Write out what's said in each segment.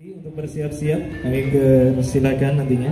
Untuk bersiap-siap, kami silakan nantinya.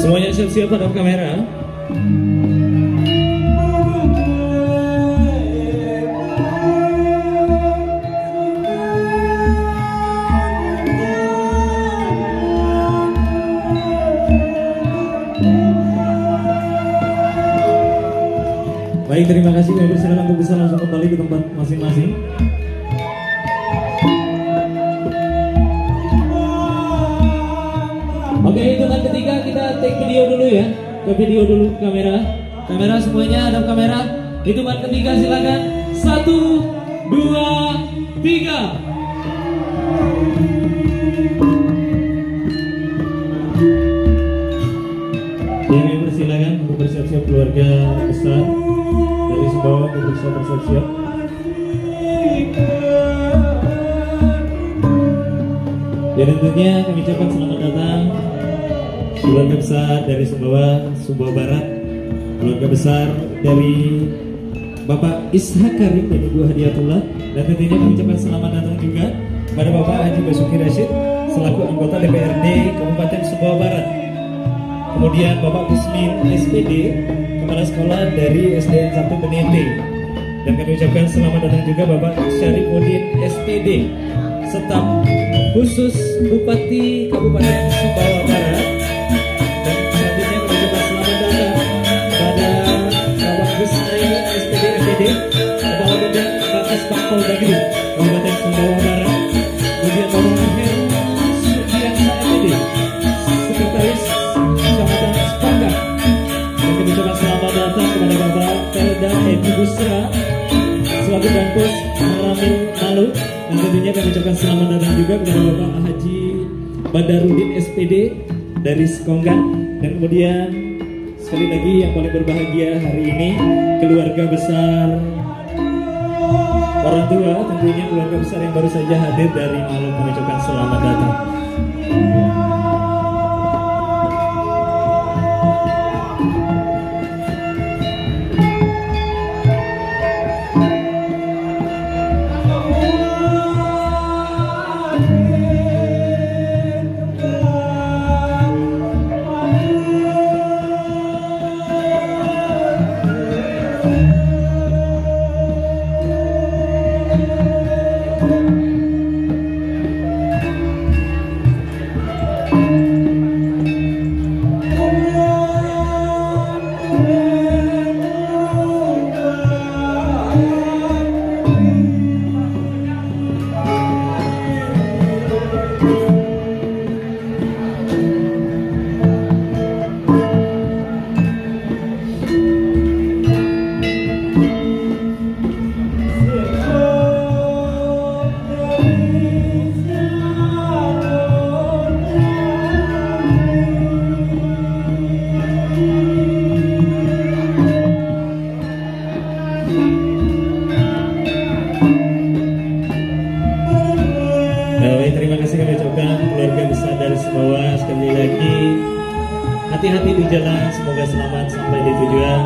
Semuanya siap-siap hadap kamera. Baik, terima kasih. Kami persilakan untuk bisa langsung kembali ke tempat masing-masing. Oke, hitungan ketiga kita take video dulu ya. Ke video dulu kamera. Kamera semuanya hadap kamera. Hitungan ketiga silakan. 1, 2, 3. Kami persilakan untuk bersiap-siap keluarga besar dari Sumbawa untuk bisa bersiap-siap. Dan tentunya kami ucapkan selamat datang keluarga besar dari Sumbawa Barat, keluarga besar dari Bapak Ishak Karim dan Ibu Hadiatullah. Dan tentunya kami ucapkan selamat datang juga kepada Bapak Haji Basuki Rashid selaku anggota DPRD Kabupaten Sumbawa Barat. Kemudian Bapak Kusmin SPD, kepala sekolah dari SDN 1 Benete. Dan kami ucapkan selamat datang juga Bapak Syarifudin SPD, staf khusus Bupati Kabupaten Sumbawa Barat. Dan selanjutnya kami ucapkan selamat datang pada Bapak Gusnaini SPD FPD, Kepala Bidang Bakas Pangkol Dagri Kabupaten Sumbawa Barat. Kemudian Bapak Heru Sudiansa FPD, Sekretaris Kecamatan Sepangga. Dan kami ucapkan selamat datang kepada Bapak Pelda Edi Busra selaku Danpos Ramil Malu. Dan tentunya kami ucapkan selamat datang juga kepada Bapak Haji Badarudin SPD dari Sekonggan. Dan kemudian sekali lagi yang paling berbahagia hari ini keluarga besar orang tua, tentunya keluarga besar yang baru saja hadir dari Malu, kami ucapkan selamat datang. hati-hati di jalan, semoga selamat sampai di tujuan.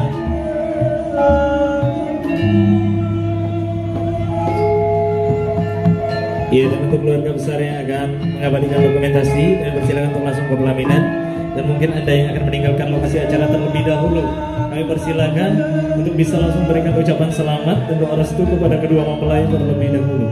Iya, dan untuk keluarga besar yang akan mengabadikan dokumentasi, dan persilakan untuk langsung ke pelaminan. Dan mungkin Anda yang akan meninggalkan lokasi acara terlebih dahulu, kami persilakan untuk bisa langsung memberikan ucapan selamat dan doa restu kepada kedua mempelai terlebih dahulu.